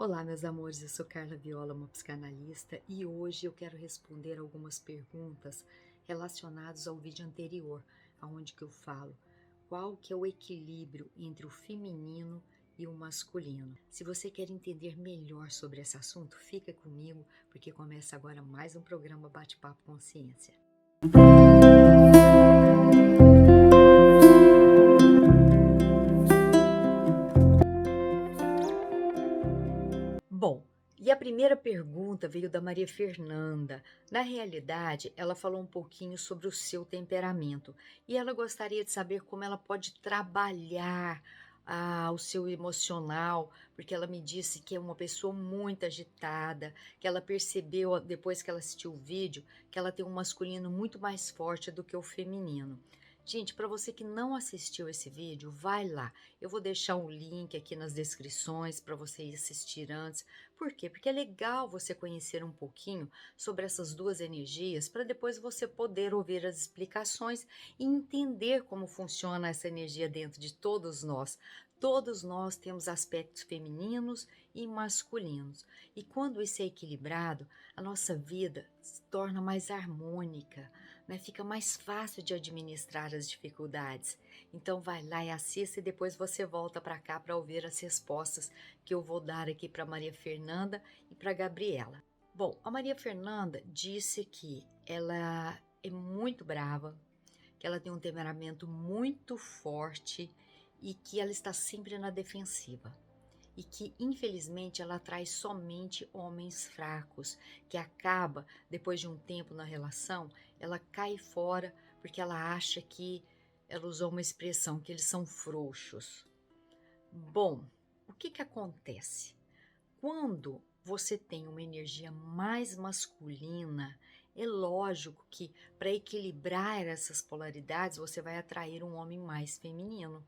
Olá, meus amores, eu sou Carla Viola, uma psicanalista, e hoje eu quero responder algumas perguntas relacionadas ao vídeo anterior, onde que eu falo qual que é o equilíbrio entre o feminino e o masculino. Se você quer entender melhor sobre esse assunto, fica comigo, porque começa agora mais um programa Bate-Papo Consciência. Bom, e a primeira pergunta veio da Maria Fernanda. Na realidade, ela falou um pouquinho sobre o seu temperamento e ela gostaria de saber como ela pode trabalhar o seu emocional, porque ela me disse que é uma pessoa muito agitada, que ela percebeu depois que ela assistiu o vídeo que ela tem um masculino muito mais forte do que o feminino. Gente, para você que não assistiu esse vídeo, vai lá. Eu vou deixar um link aqui nas descrições para você ir assistir antes. Por quê? Porque é legal você conhecer um pouquinho sobre essas duas energias para depois você poder ouvir as explicações e entender como funciona essa energia dentro de todos nós. Todos nós temos aspectos femininos e masculinos. E quando isso é equilibrado, a nossa vida se torna mais harmônica, né? Fica mais fácil de administrar as dificuldades. Então vai lá e assista e depois você volta para cá para ouvir as respostas que eu vou dar aqui para Maria Fernanda e para Gabriela. Bom, a Maria Fernanda disse que ela é muito brava, que ela tem um temperamento muito forte e que ela está sempre na defensiva. E que, infelizmente, ela atrai somente homens fracos, que acaba, depois de um tempo na relação, ela cai fora porque ela acha que, ela usou uma expressão, que eles são frouxos. Bom, o que acontece? Quando você tem uma energia mais masculina, é lógico que para equilibrar essas polaridades, você vai atrair um homem mais feminino.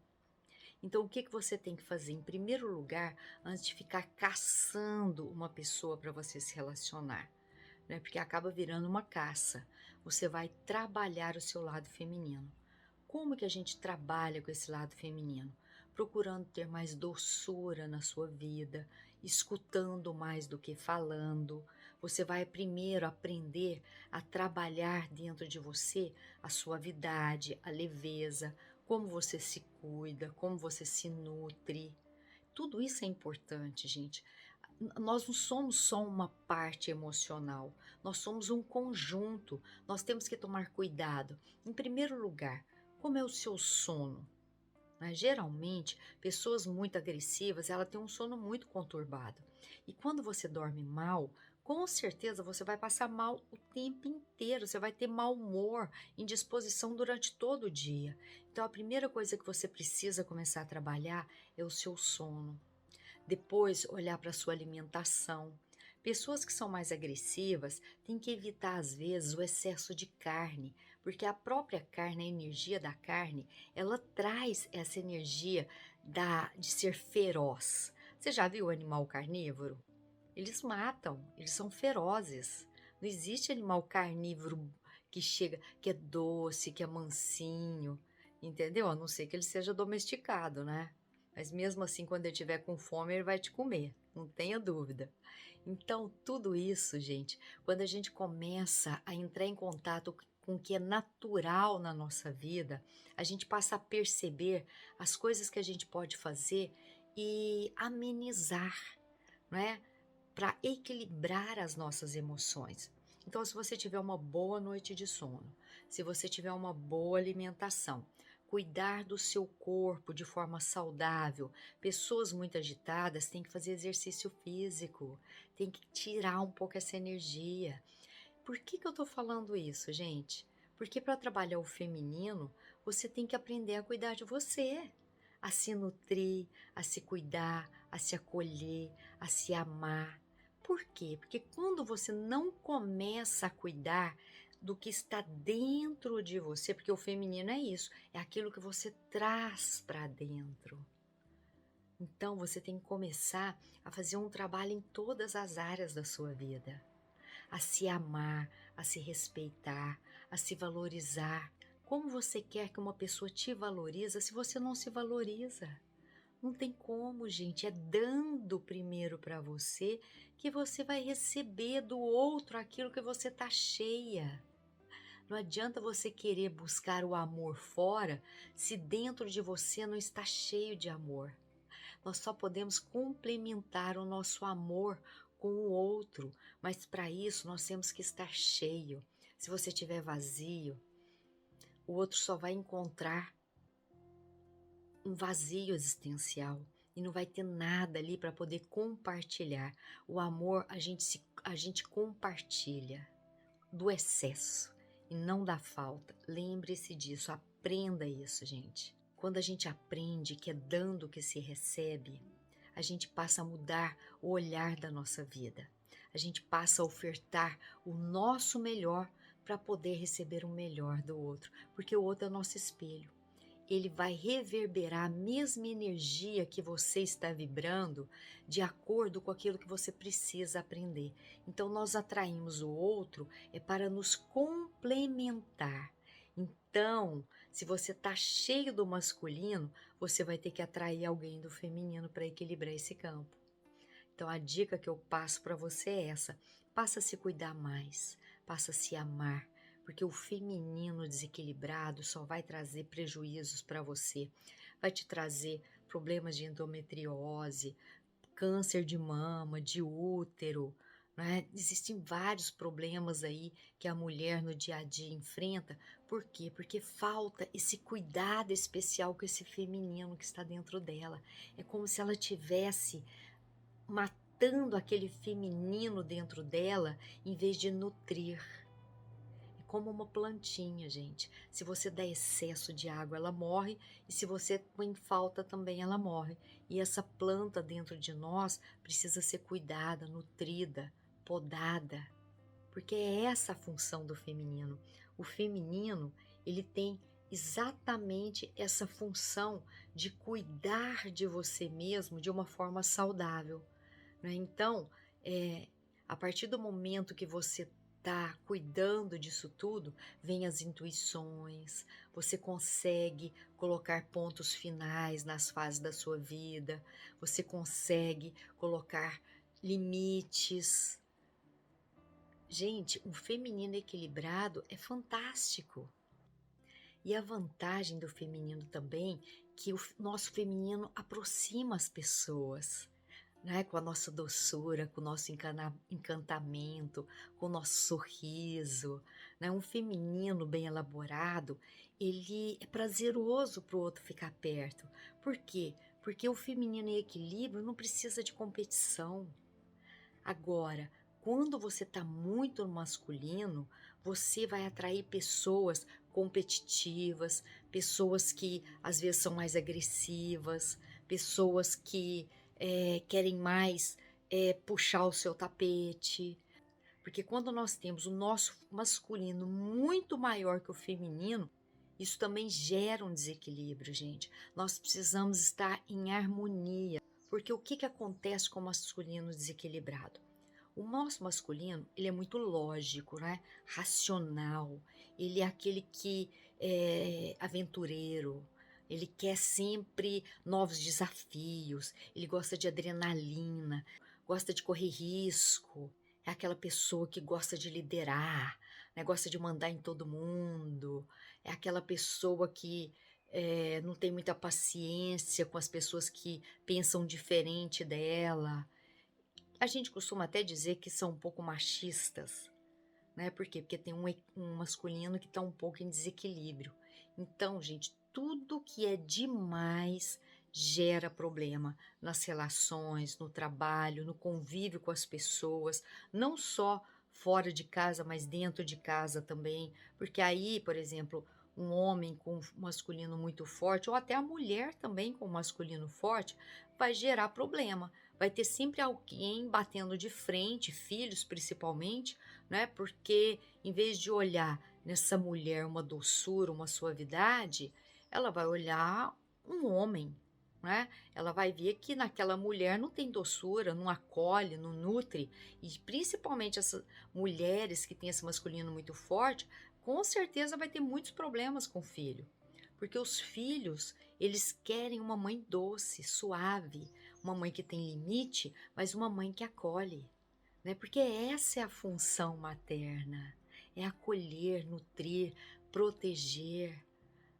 Então, o que você tem que fazer? Em primeiro lugar, antes de ficar caçando uma pessoa para você se relacionar, né? Porque acaba virando uma caça. Você vai trabalhar o seu lado feminino. Como que a gente trabalha com esse lado feminino? Procurando ter mais doçura na sua vida, escutando mais do que falando. Você vai primeiro aprender a trabalhar dentro de você a suavidade, a leveza, como você se cuida, como você se nutre. Tudo isso é importante, gente. Nós não somos só uma parte emocional, nós somos um conjunto. Nós temos que tomar cuidado. Em primeiro lugar, como é o seu sono? Né? Geralmente, pessoas muito agressivas, ela tem um sono muito conturbado. E quando você dorme mal, com certeza você vai passar mal o tempo inteiro, você vai ter mau humor, indisposição durante todo o dia. Então, a primeira coisa que você precisa começar a trabalhar é o seu sono. Depois, olhar para a sua alimentação. Pessoas que são mais agressivas têm que evitar, às vezes, o excesso de carne, porque a própria carne, a energia da carne, ela traz essa energia de ser feroz. Você já viu o animal carnívoro? Eles matam, eles são ferozes. Não existe animal carnívoro que chega, que é doce, que é mansinho, entendeu? A não ser que ele seja domesticado, né? Mas mesmo assim, quando ele estiver com fome, ele vai te comer, não tenha dúvida. Então, tudo isso, gente, quando a gente começa a entrar em contato com o que é natural na nossa vida, a gente passa a perceber as coisas que a gente pode fazer e amenizar, não é? Para equilibrar as nossas emoções. Então, se você tiver uma boa noite de sono, se você tiver uma boa alimentação, cuidar do seu corpo de forma saudável. Pessoas muito agitadas têm que fazer exercício físico, têm que tirar um pouco essa energia. Por que eu estou falando isso, gente? Porque para trabalhar o feminino, você tem que aprender a cuidar de você, a se nutrir, a se cuidar, a se acolher, a se amar. Por quê? Porque quando você não começa a cuidar do que está dentro de você, porque o feminino é isso, é aquilo que você traz para dentro. Então você tem que começar a fazer um trabalho em todas as áreas da sua vida, a se amar, a se respeitar, a se valorizar. Como você quer que uma pessoa te valorize se você não se valoriza? Não tem como, gente. É dando primeiro para você que você vai receber do outro aquilo que você tá cheia. Não adianta você querer buscar o amor fora se dentro de você não está cheio de amor. Nós só podemos complementar o nosso amor com o outro, mas para isso nós temos que estar cheio. Se você estiver vazio, o outro só vai encontrar um vazio existencial e não vai ter nada ali para poder compartilhar. O amor a gente compartilha do excesso e não da falta. Lembre-se disso, aprenda isso, gente. Quando a gente aprende que é dando que se recebe, a gente passa a mudar o olhar da nossa vida. A gente passa a ofertar o nosso melhor para poder receber o melhor do outro, porque o outro é o nosso espelho. Ele vai reverberar a mesma energia que você está vibrando de acordo com aquilo que você precisa aprender. Então, nós atraímos o outro para nos complementar. Então, se você está cheio do masculino, você vai ter que atrair alguém do feminino para equilibrar esse campo. Então, a dica que eu passo para você é essa: passa a se cuidar mais, passa a se amar, porque o feminino desequilibrado só vai trazer prejuízos para você, vai te trazer problemas de endometriose, câncer de mama, de útero, né? Existem vários problemas aí que a mulher no dia a dia enfrenta. Por quê? Porque falta esse cuidado especial com esse feminino que está dentro dela. É como se ela tivesse matando aquele feminino dentro dela em vez de nutrir. É como uma plantinha, gente. Se você dá excesso de água, ela morre, e se você põe falta também, ela morre. E essa planta dentro de nós precisa ser cuidada, nutrida, podada, porque é essa a função do feminino. O feminino, ele tem exatamente essa função de cuidar de você mesmo de uma forma saudável, né? Então, a partir do momento que você está cuidando disso tudo, vem as intuições, você consegue colocar pontos finais nas fases da sua vida, você consegue colocar limites. Gente, o feminino equilibrado é fantástico. E a vantagem do feminino também, que o nosso feminino aproxima as pessoas, né? Com a nossa doçura, com o nosso encantamento, com o nosso sorriso, né? Um feminino bem elaborado, ele é prazeroso para o outro ficar perto. Por quê? Porque o feminino em equilíbrio não precisa de competição. Agora, quando você está muito no masculino, você vai atrair pessoas competitivas, pessoas que às vezes são mais agressivas, pessoas que querem mais puxar o seu tapete. Porque quando nós temos o nosso masculino muito maior que o feminino, isso também gera um desequilíbrio, gente. Nós precisamos estar em harmonia. Porque o que acontece com o masculino desequilibrado? O nosso masculino, ele é muito lógico, né? Racional. Ele é aquele que é aventureiro. Ele quer sempre novos desafios. Ele gosta de adrenalina, gosta de correr risco. É aquela pessoa que gosta de liderar, né? Gosta de mandar em todo mundo. É aquela pessoa que não tem muita paciência com as pessoas que pensam diferente dela. A gente costuma até dizer que são um pouco machistas, né? Por quê? Porque tem um masculino que está um pouco em desequilíbrio. Então, gente, tudo que é demais gera problema nas relações, no trabalho, no convívio com as pessoas, não só fora de casa, mas dentro de casa também. Porque aí, por exemplo, um homem com um masculino muito forte, ou até a mulher também com um masculino forte, vai gerar problema. Vai ter sempre alguém batendo de frente, filhos principalmente, né? Porque em vez de olhar nessa mulher uma doçura, uma suavidade, ela vai olhar um homem, né? Ela vai ver que naquela mulher não tem doçura, não acolhe, não nutre, e principalmente essas mulheres que têm esse masculino muito forte, com certeza vai ter muitos problemas com o filho. Porque os filhos, eles querem uma mãe doce, suave, uma mãe que tem limite, mas uma mãe que acolhe, né? Porque essa é a função materna, é acolher, nutrir, proteger,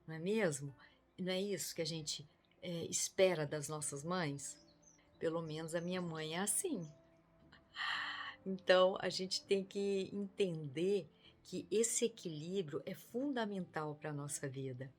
não é mesmo? Não é isso que a gente espera das nossas mães? Pelo menos a minha mãe é assim. Então, a gente tem que entender que esse equilíbrio é fundamental para a nossa vida.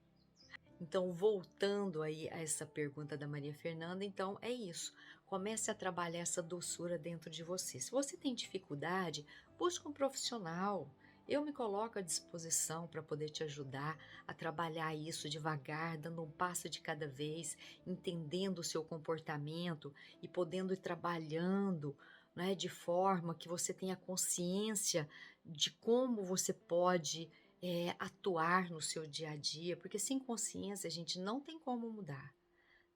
Então, voltando aí a essa pergunta da Maria Fernanda, então é isso. Comece a trabalhar essa doçura dentro de você. Se você tem dificuldade, busque um profissional. Eu me coloco à disposição para poder te ajudar a trabalhar isso devagar, dando um passo de cada vez, entendendo o seu comportamento e podendo ir trabalhando, né, de forma que você tenha consciência de como você pode atuar no seu dia a dia, porque sem consciência a gente não tem como mudar,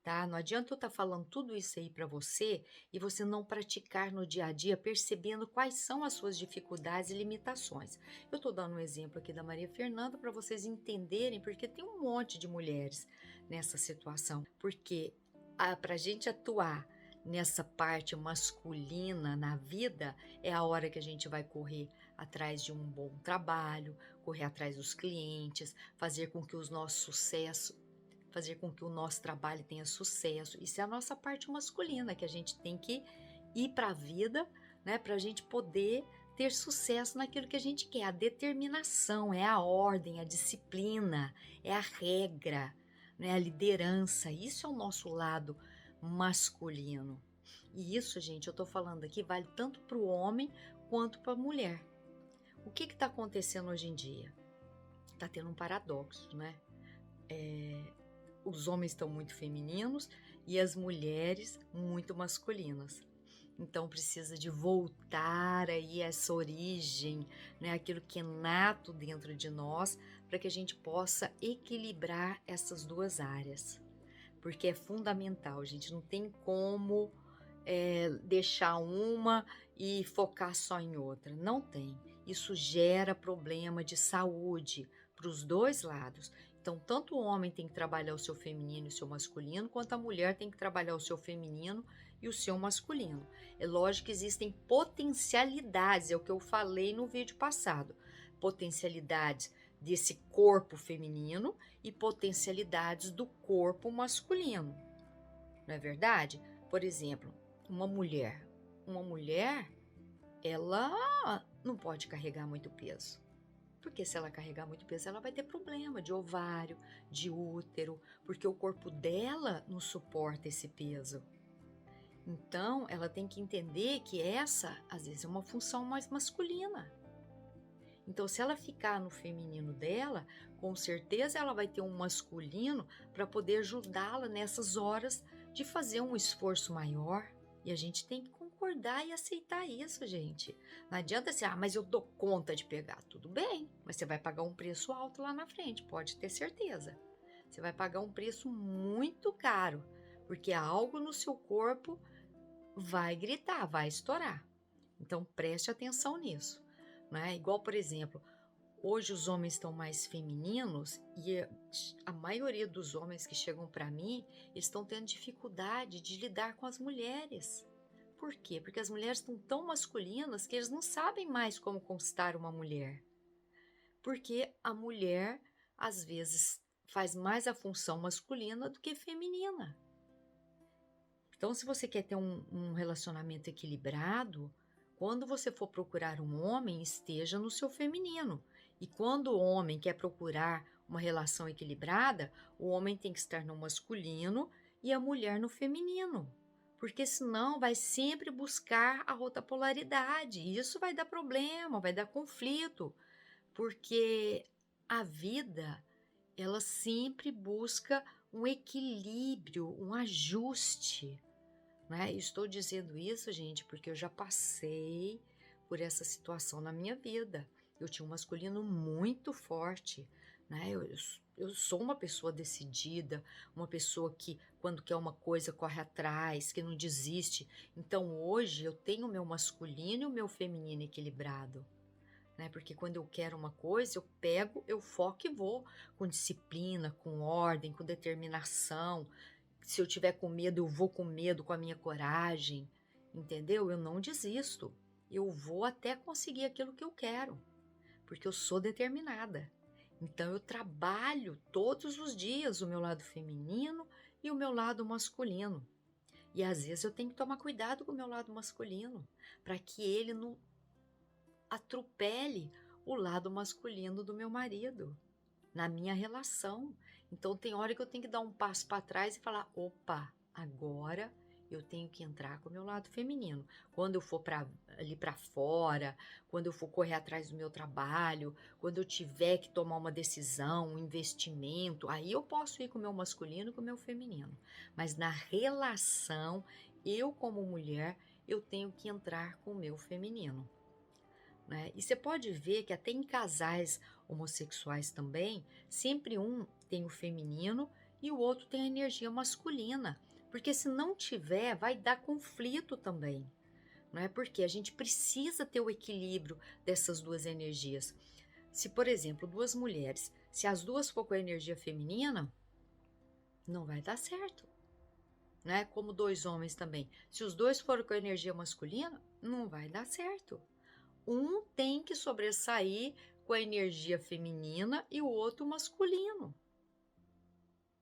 tá? Não adianta eu estar falando tudo isso aí para você e você não praticar no dia a dia, percebendo quais são as suas dificuldades e limitações. Eu estou dando um exemplo aqui da Maria Fernanda para vocês entenderem, porque tem um monte de mulheres nessa situação. Porque para a gente atuar nessa parte masculina na vida, é a hora que a gente vai correr atrás de um bom trabalho, correr atrás dos clientes, fazer com que o nosso sucesso, fazer com que o nosso trabalho tenha sucesso. Isso é a nossa parte masculina, que a gente tem que ir para a vida, né, para a gente poder ter sucesso naquilo que a gente quer. A determinação, é a ordem, a disciplina, é a regra, né, a liderança. Isso é o nosso lado masculino. E isso, gente, eu tô falando aqui, vale tanto para o homem quanto para a mulher. O que está acontecendo hoje em dia? Está tendo um paradoxo, né? Os homens estão muito femininos e as mulheres muito masculinas. Então precisa de voltar aí a essa origem, né? Aquilo que é nato dentro de nós, para que a gente possa equilibrar essas duas áreas. Porque é fundamental, a gente não tem como deixar uma e focar só em outra. Não tem. Isso gera problema de saúde para os dois lados. Então, tanto o homem tem que trabalhar o seu feminino e o seu masculino, quanto a mulher tem que trabalhar o seu feminino e o seu masculino. É lógico que existem potencialidades, é o que eu falei no vídeo passado. Potencialidades desse corpo feminino e potencialidades do corpo masculino. Não é verdade? Por exemplo, uma mulher, ela não pode carregar muito peso. Porque se ela carregar muito peso, ela vai ter problema de ovário, de útero, porque o corpo dela não suporta esse peso. Então, ela tem que entender que essa, às vezes, é uma função mais masculina. Então, se ela ficar no feminino dela, com certeza ela vai ter um masculino para poder ajudá-la nessas horas de fazer um esforço maior. E a gente tem que concordar e aceitar isso, gente. Não adianta assim, mas eu dou conta de pegar. Tudo bem, mas você vai pagar um preço alto lá na frente, pode ter certeza. Você vai pagar um preço muito caro, porque algo no seu corpo vai gritar, vai estourar. Então, preste atenção nisso. Né? Igual, por exemplo, hoje os homens estão mais femininos e a maioria dos homens que chegam para mim, eles estão tendo dificuldade de lidar com as mulheres. Por quê? Porque as mulheres estão tão masculinas que eles não sabem mais como conquistar uma mulher. Porque a mulher, às vezes, faz mais a função masculina do que feminina. Então, se você quer ter um relacionamento equilibrado, quando você for procurar um homem, esteja no seu feminino. E quando o homem quer procurar uma relação equilibrada, o homem tem que estar no masculino e a mulher no feminino. Porque senão vai sempre buscar a outra polaridade. E isso vai dar problema, vai dar conflito. Porque a vida, ela sempre busca um equilíbrio, um ajuste. Né? Estou dizendo isso, gente, porque eu já passei por essa situação na minha vida. Eu tinha um masculino muito forte, né? Eu sou uma pessoa decidida, uma pessoa que, quando quer uma coisa, corre atrás, que não desiste. Então, hoje, eu tenho o meu masculino e o meu feminino equilibrado. né? Porque quando eu quero uma coisa, eu pego, eu foco e vou com disciplina, com ordem, com determinação. Se eu tiver com medo, eu vou com medo, com a minha coragem, entendeu? Eu não desisto. Eu vou até conseguir aquilo que eu quero, porque eu sou determinada. Então eu trabalho todos os dias o meu lado feminino e o meu lado masculino. E às vezes eu tenho que tomar cuidado com o meu lado masculino, para que ele não atropele o lado masculino do meu marido na minha relação. Então tem hora que eu tenho que dar um passo para trás e falar: opa, agora eu tenho que entrar com o meu lado feminino. Quando eu for ali para fora, quando eu for correr atrás do meu trabalho, quando eu tiver que tomar uma decisão, um investimento, aí eu posso ir com o meu masculino e com o meu feminino. Mas na relação, eu como mulher, eu tenho que entrar com o meu feminino, né? E você pode ver que até em casais homossexuais também, sempre um tem o feminino e o outro tem a energia masculina, porque se não tiver, vai dar conflito também, não é? Porque a gente precisa ter o equilíbrio dessas duas energias. Se, por exemplo, duas mulheres, se as duas for com a energia feminina, não vai dar certo, né? Como dois homens também. Se os dois forem com a energia masculina, não vai dar certo. Um tem que sobressair com a energia feminina e o outro masculino.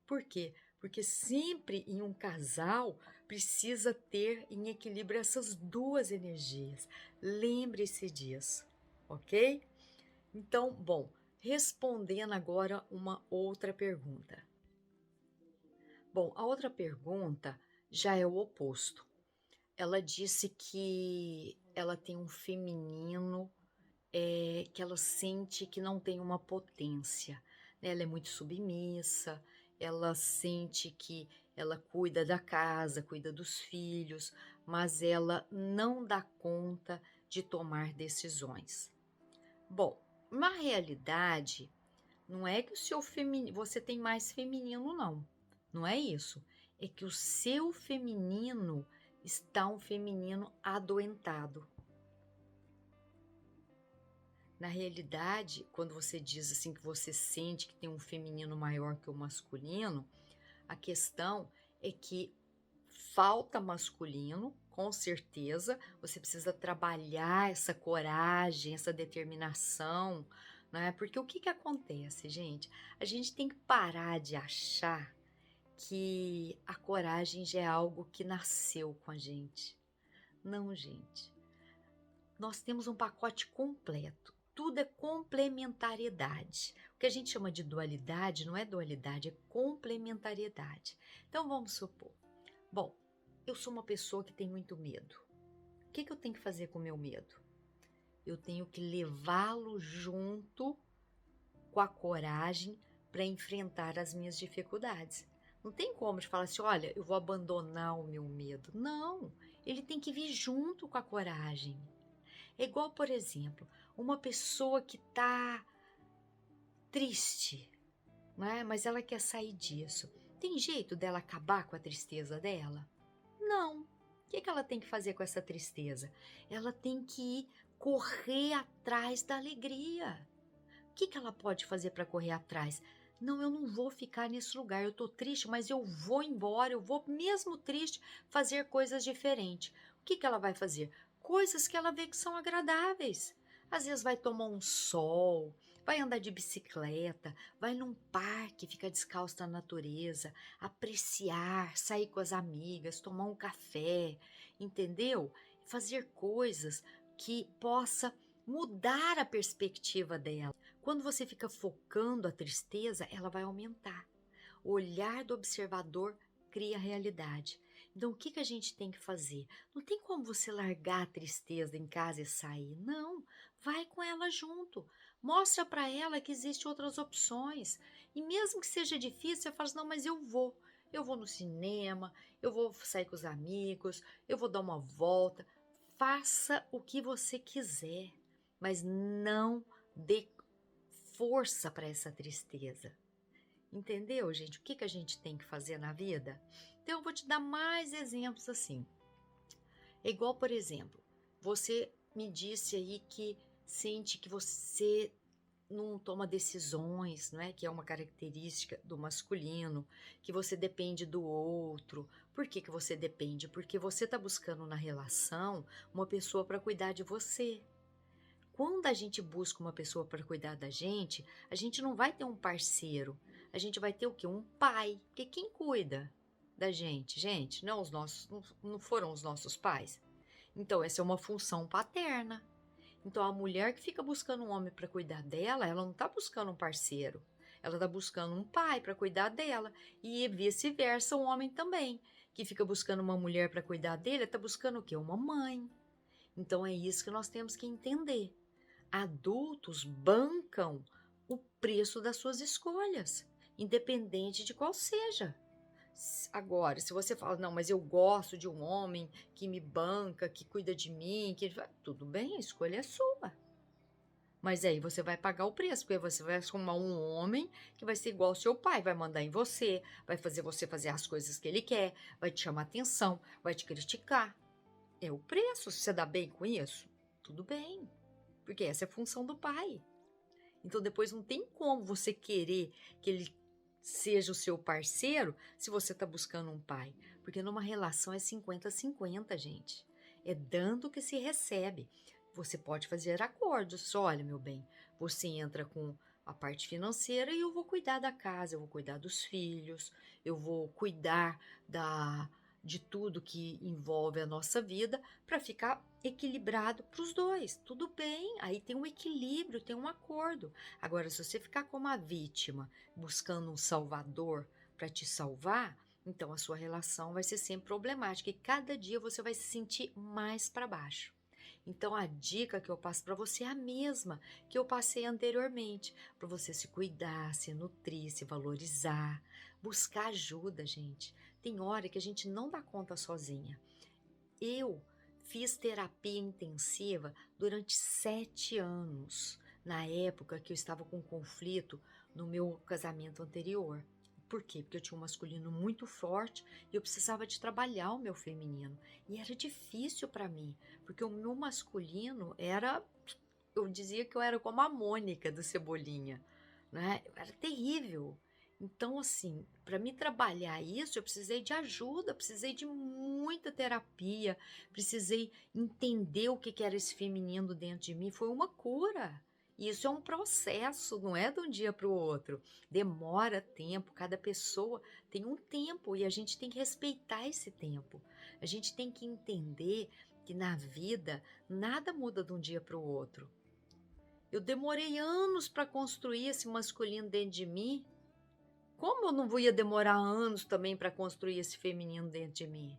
Por quê? Porque sempre em um casal precisa ter em equilíbrio essas duas energias. Lembre-se disso, ok? Então, bom, respondendo agora uma outra pergunta. Bom, a outra pergunta já é o oposto. Ela disse que ela tem um feminino que ela sente que não tem uma potência, né? Ela é muito submissa, ela sente que ela cuida da casa, cuida dos filhos, mas ela não dá conta de tomar decisões. Bom, na realidade, não é que o seu você tem mais feminino, não. Não é isso. É que o seu feminino está um feminino adoentado. Na realidade, quando você diz assim que você sente que tem um feminino maior que o masculino, a questão é que falta masculino, com certeza. Você precisa trabalhar essa coragem, essa determinação, né? Porque o que que acontece, gente? A gente tem que parar de achar que a coragem já é algo que nasceu com a gente. Não, gente. Nós temos um pacote completo. Tudo é complementariedade. O que a gente chama de dualidade não é dualidade, é complementariedade. Então vamos supor, bom, eu sou uma pessoa que tem muito medo. O que eu tenho que fazer com o meu medo? Eu tenho que levá-lo junto com a coragem para enfrentar as minhas dificuldades. Não tem como de falar assim: olha, eu vou abandonar o meu medo. Não, ele tem que vir junto com a coragem. É igual, por exemplo, uma pessoa que está triste, né? Mas ela quer sair disso. Tem jeito dela acabar com a tristeza dela? Não. O que ela tem que fazer com essa tristeza? Ela tem que ir correr atrás da alegria. O que ela pode fazer para correr atrás? Não, eu não vou ficar nesse lugar. Eu estou triste, mas eu vou embora. Eu vou, mesmo triste, fazer coisas diferentes. O que ela vai fazer? Coisas que ela vê que são agradáveis. Às vezes vai tomar um sol, vai andar de bicicleta, vai num parque, ficar descalço na natureza, apreciar, sair com as amigas, tomar um café, entendeu? Fazer coisas que possa mudar a perspectiva dela. Quando você fica focando a tristeza, ela vai aumentar. O olhar do observador cria a realidade. Então, o que a gente tem que fazer? Não tem como você largar a tristeza em casa e sair. Não, vai com ela junto. Mostra para ela que existem outras opções. E mesmo que seja difícil, você fala assim: não, mas eu vou. Eu vou no cinema, eu vou sair com os amigos, eu vou dar uma volta. Faça o que você quiser, mas não dê força para essa tristeza. Entendeu, gente? O que a gente tem que fazer na vida? Então, eu vou te dar mais exemplos assim. É igual, por exemplo, você me disse aí que sente que você não toma decisões, não é? Que é uma característica do masculino, que você depende do outro. Por que que você depende? Porque você está buscando na relação uma pessoa para cuidar de você. Quando a gente busca uma pessoa para cuidar da gente, a gente não vai ter um parceiro, a gente vai ter o quê? Um pai. Porque quem cuida da gente? Gente, não os nossos, não foram os nossos pais. Então essa é uma função paterna. Então a mulher que fica buscando um homem para cuidar dela, ela não está buscando um parceiro. Ela está buscando um pai para cuidar dela. E vice-versa, o homem também, que fica buscando uma mulher para cuidar dele, está buscando o quê? Uma mãe. Então é isso que nós temos que entender. Adultos bancam o preço das suas escolhas, independente de qual seja. Agora, se você fala, não, mas eu gosto de um homem que me banca, que cuida de mim, tudo bem, a escolha é sua. Mas aí você vai pagar o preço, porque você vai arrumar um homem que vai ser igual ao seu pai, vai mandar em você fazer as coisas que ele quer, vai te chamar atenção, vai te criticar. É o preço, se você dá bem com isso, tudo bem, porque essa é a função do pai. Então depois não tem como você querer que ele seja o seu parceiro se você está buscando um pai. Porque numa relação é 50-50, gente. É dando que se recebe. Você pode fazer acordos. Olha, meu bem, você entra com a parte financeira e eu vou cuidar da casa, eu vou cuidar dos filhos, eu vou cuidar de tudo que envolve a nossa vida para ficar equilibrado para os dois. Tudo bem, aí tem um equilíbrio, tem um acordo. Agora, se você ficar como a vítima, buscando um salvador para te salvar, então a sua relação vai ser sempre problemática e cada dia você vai se sentir mais para baixo. Então a dica que eu passo para você é a mesma que eu passei anteriormente, para você se cuidar, se nutrir, se valorizar, buscar ajuda, gente. Tem hora que a gente não dá conta sozinha. Eu fiz terapia intensiva durante 7 anos, na época que eu estava com conflito no meu casamento anterior. Por quê? Porque eu tinha um masculino muito forte e eu precisava de trabalhar o meu feminino. E era difícil para mim, porque o meu masculino era. Eu dizia que eu era como a Mônica do Cebolinha, né? Era terrível. Então, assim, para me trabalhar isso, eu precisei de ajuda, precisei de muita terapia, precisei entender o que era esse feminino dentro de mim. Foi uma cura. E isso é um processo, não é de um dia para o outro. Demora tempo, cada pessoa tem um tempo e a gente tem que respeitar esse tempo. A gente tem que entender que na vida nada muda de um dia para o outro. Eu demorei anos para construir esse masculino dentro de mim. Como eu não ia demorar anos também para construir esse feminino dentro de mim?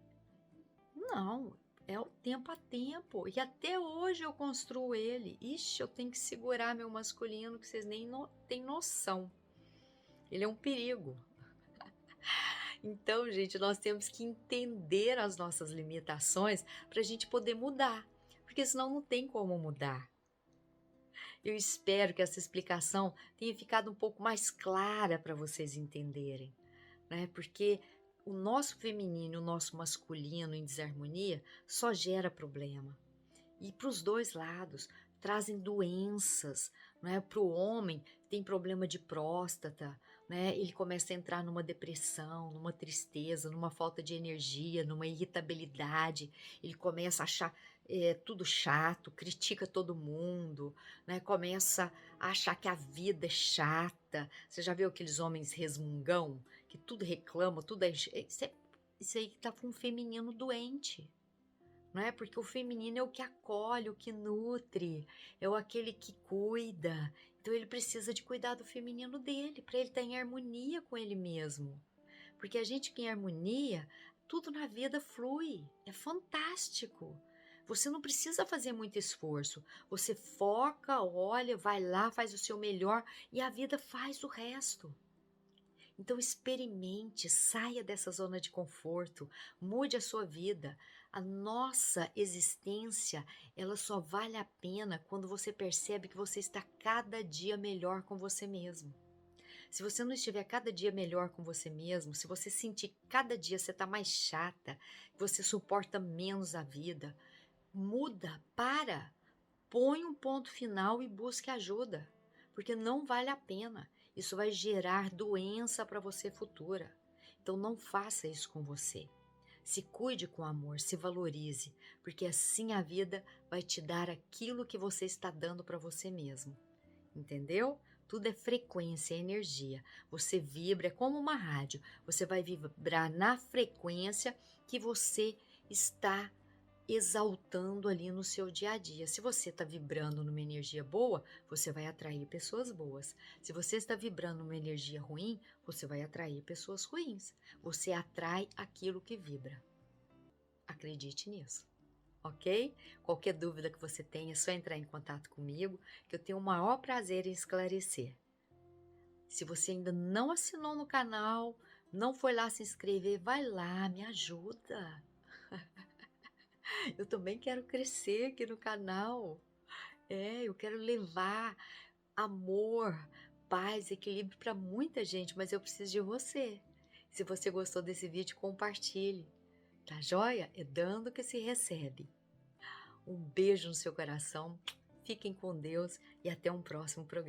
Não, é o tempo a tempo. E até hoje eu construo ele. Ixi, eu tenho que segurar meu masculino que vocês nem têm noção. Ele é um perigo. Então, gente, nós temos que entender as nossas limitações para a gente poder mudar. Porque senão não tem como mudar. Eu espero que essa explicação tenha ficado um pouco mais clara para vocês entenderem, né? Porque o nosso feminino e o nosso masculino em desarmonia só gera problema. E para os dois lados trazem doenças, né? Para o homem tem problema de próstata, né? Ele começa a entrar numa depressão, numa tristeza, numa falta de energia, numa irritabilidade. Ele começa a achar tudo chato, critica todo mundo, né? Começa a achar que a vida é chata. Você já viu aqueles homens resmungão que tudo reclama, tudo isso aí está com um feminino doente. Não é? Porque o feminino é o que acolhe, o que nutre, é aquele que cuida. Então ele precisa de cuidar do feminino dele, para ele estar em harmonia com ele mesmo. Porque a gente que em harmonia, tudo na vida flui, é fantástico. Você não precisa fazer muito esforço. Você foca, olha, vai lá, faz o seu melhor e a vida faz o resto. Então experimente, saia dessa zona de conforto, mude a sua vida. A nossa existência, ela só vale a pena quando você percebe que você está cada dia melhor com você mesmo. Se você não estiver cada dia melhor com você mesmo, se você sentir que cada dia você está mais chata, que você suporta menos a vida, muda, para. põe um ponto final e busque ajuda, porque não vale a pena. Isso vai gerar doença para você futura. Então não faça isso com você. Se cuide com amor, se valorize, porque assim a vida vai te dar aquilo que você está dando para você mesmo. Entendeu? Tudo é frequência, é energia. Você vibra, é como uma rádio. Você vai vibrar na frequência que você está exaltando ali no seu dia a dia. Se você está vibrando numa energia boa, você vai atrair pessoas boas. Se você está vibrando numa energia ruim, você vai atrair pessoas ruins. Você atrai aquilo que vibra. Acredite nisso. Ok? Qualquer dúvida que você tenha, é só entrar em contato comigo, que eu tenho o maior prazer em esclarecer. Se você ainda não assinou no canal, não foi lá se inscrever, vai lá, me ajuda. Eu também quero crescer aqui no canal. Eu quero levar amor, paz, equilíbrio para muita gente, mas eu preciso de você. Se você gostou desse vídeo, compartilhe. Tá joia? É dando que se recebe. Um beijo no seu coração, fiquem com Deus e até um próximo programa.